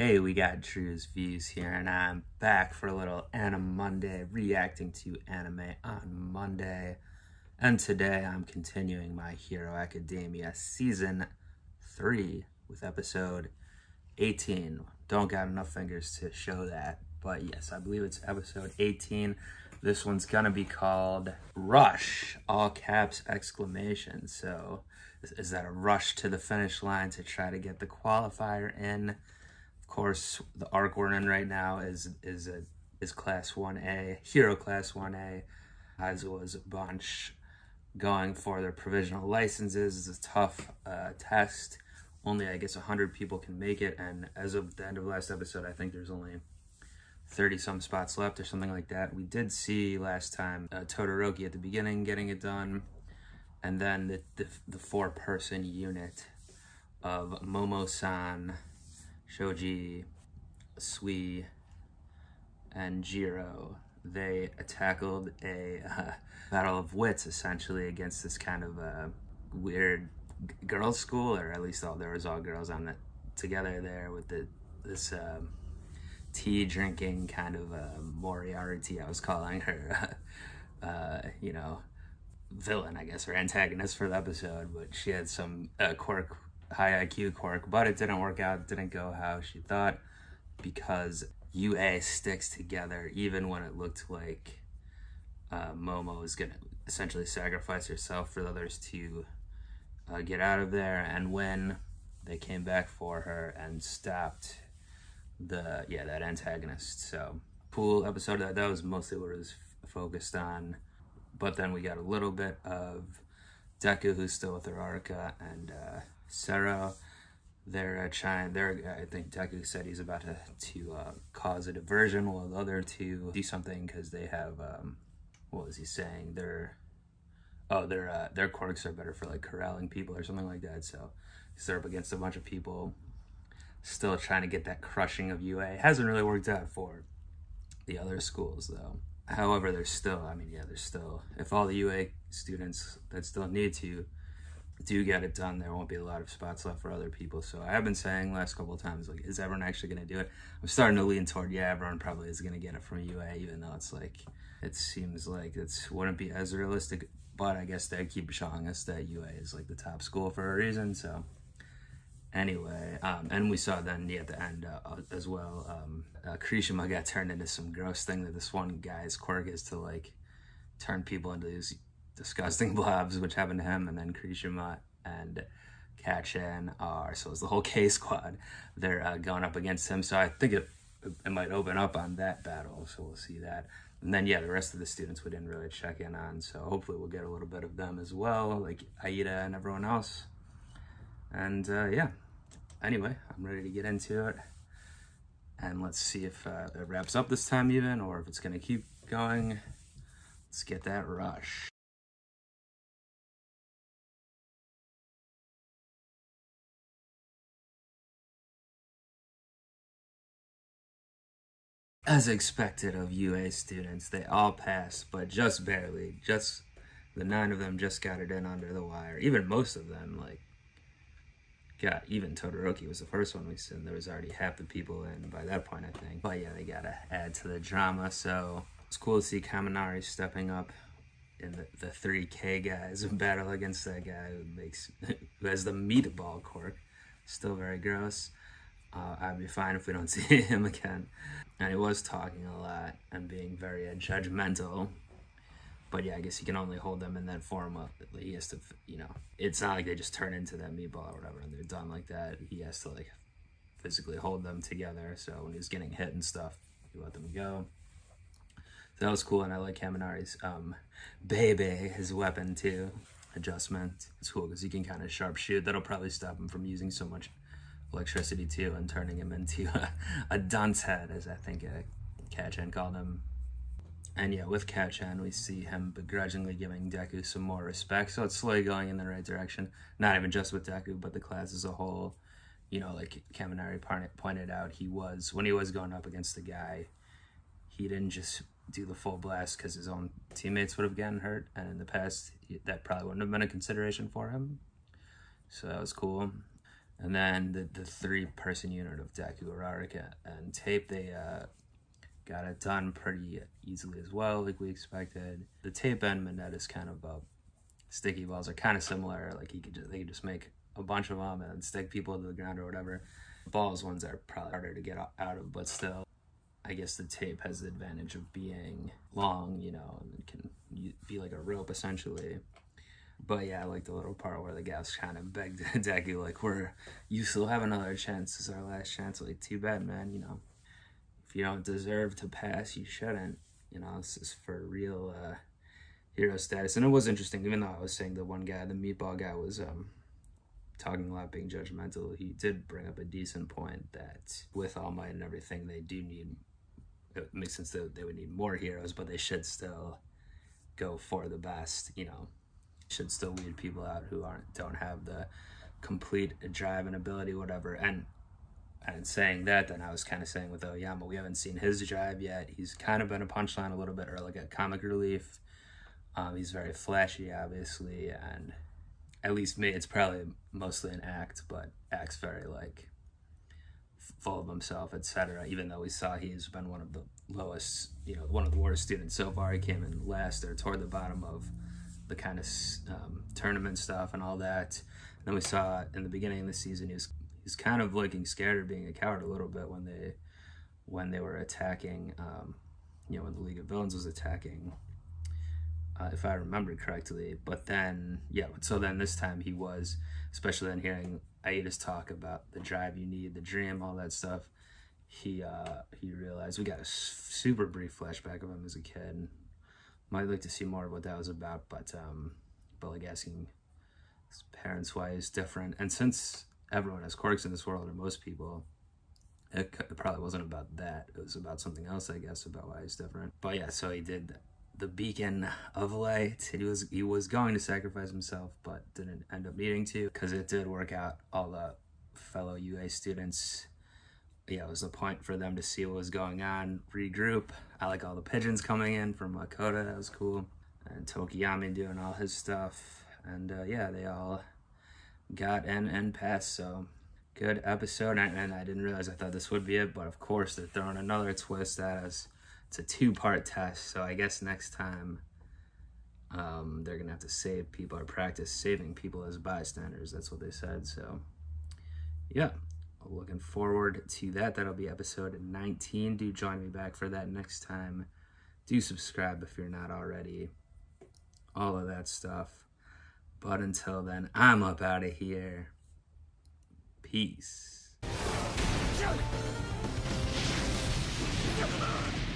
Hey, we got Drewz Viewz here, and I'm back for a little Anime Monday, reacting to anime on Monday. And today I'm continuing My Hero Academia Season 3 with episode 18. Don't got enough fingers to show that, but yes, I believe it's episode 18. This one's gonna be called Rush, all caps exclamation. So is that a rush to the finish line to try to get the qualifier in? Of course, the arc we're in right now is Class 1A, Hero Class 1A, as was a bunch going for their provisional licenses. It's a tough test. Only, I guess, 100 people can make it, and as of the end of last episode, I think there's only 30-some spots left or something like that. We did see last time Todoroki at the beginning getting it done, and then the four-person unit of Momo-san, Shoji, Sui, and Jiro. They tackled a battle of wits, essentially, against this kind of weird girls' school, or at least there was all girls on it together there with this tea drinking kind of Moriarty, I was calling her, you know, villain, I guess, or antagonist for the episode. But she had some quirk, high IQ quirk, but it didn't work out. It didn't go how she thought, because UA sticks together even when it looked like Momo was gonna essentially sacrifice herself for the others to get out of there, and when they came back for her and stopped that antagonist. So cool episode. That was mostly what it was focused on, but then we got a little bit of Deku, who's still with Araraka, and Sero. I think Deku said he's about to cause a diversion while the other two do something, because they have what was he saying, their quirks are better for like corralling people or something like that. So they're up against a bunch of people, still trying to get that crushing of UA. Hasn't really worked out for the other schools though. However, there's still, if all the UA students that still need to do get it done, there won't be a lot of spots left for other people. So I have been saying last couple of times, like, is everyone actually going to do it? I'm starting to lean toward, yeah, everyone probably is going to get it from UA, even though it's like, it seems like it wouldn't be as realistic, but I guess they keep showing us that UA is like the top school for a reason. So anyway, and we saw then at the end as well, Kirishima got turned into some gross thing that this one guy's quirk is to like turn people into these disgusting blobs, which happened to him. And then Kirishima and Kachan so it's the whole K squad, they're going up against him. So I think it might open up on that battle, so we'll see that. And then, yeah, the rest of the students we didn't really check in on, so hopefully we'll get a little bit of them as well, like Aida and everyone else. And yeah, anyway, I'm ready to get into it, and let's see if it wraps up this time even, or if it's gonna keep going. Let's get that rush. As expected of UA students, they all passed, but just barely. Just the 9 of them just got it in under the wire. Even most of them, like, even Todoroki was the first one we seen. There was already half the people in by that point, I think. But yeah, they gotta add to the drama. So it's cool to see Kaminari stepping up in the 3K guys in battle against that guy who has the meatball quirk. Still very gross. I'd be fine if we don't see him again. And he was talking a lot and being very judgmental. But yeah, I guess he can only hold them in that form. He has to, it's not like they just turn into that meatball or whatever and they're done like that. He has to like physically hold them together. So when he's getting hit and stuff, he let them go. So that was cool, and I like Kaminari's his weapon too, adjustment. It's cool because he can kind of sharpshoot. That'll probably stop him from using so much electricity too, and turning him into a dunce head, as I think Kachan called him. And yeah, with Kachan, we see him begrudgingly giving Deku some more respect, so it's slowly going in the right direction. Not even just with Deku, but the class as a whole. Like Kaminari pointed out, when he was going up against the guy, he didn't just do the full blast because his own teammates would have gotten hurt, and in the past, that probably wouldn't have been a consideration for him. So that was cool. And then the 3-person unit of Deku, Uraraka, and Tape, they got it done pretty easily as well, like we expected. The Tape and Minette is kind of sticky balls are kind of similar. Like they could just make a bunch of them and stick people to the ground or whatever. Balls ones are probably harder to get out of, but still, I guess the Tape has the advantage of being long, you know, and it can be like a rope essentially. But yeah, I like the little part where the guys kind of begged Deku, like, you still have another chance. This is our last chance. Like, too bad, man, you know. If you don't deserve to pass, you shouldn't. You know, this is for real hero status. And it was interesting, even though I was saying the one guy, the meatball guy, was talking a lot, being judgmental. He did bring up a decent point that with All Might and everything, they do need, it makes sense that they would need more heroes, but they should still go for the best, you know. Should still weed people out who don't have the complete drive and ability, whatever. And saying that, then I was kind of saying with Oyama, we haven't seen his drive yet. He's kind of been a punchline a little bit, or like a comic relief. He's very flashy, obviously, and at least me, it's probably mostly an act, but act's very like full of himself, etc. Even though we saw he's been one of the lowest, you know, one of the worst students so far. He came in last or toward the bottom of the kind of tournament stuff and all that. And then we saw in the beginning of the season he's kind of looking scared or being a coward a little bit when they were attacking, you know, when the League of Villains was attacking, if I remember correctly. But then, yeah, so then this time he was, especially then hearing Aida's talk about the drive you need, the dream, all that stuff, he realized, we got a super brief flashback of him as a kid. Might like to see more of what that was about, but like asking his parents why he's different. And since everyone has quirks in this world, or most people, it probably wasn't about that. It was about something else, I guess, about why he's different. But yeah, so he did the beacon of light. He was going to sacrifice himself, but didn't end up needing to, because it did work out. All the fellow UA students, yeah, it was a point for them to see what was going on, regroup. I like all the pigeons coming in from Makoto, that was cool. And Tokiyami doing all his stuff. And yeah, they all got in and passed, so good episode. And I didn't realize, I thought this would be it, but of course they're throwing another twist at us. It's a 2-part test, so I guess next time they're gonna have to save people or practice saving people as bystanders. That's what they said, so yeah. Looking forward to that. That'll be episode 19. Do join me back for that next time. Do subscribe if you're not already. All of that stuff. But until then, I'm up out of here. Peace. Come on.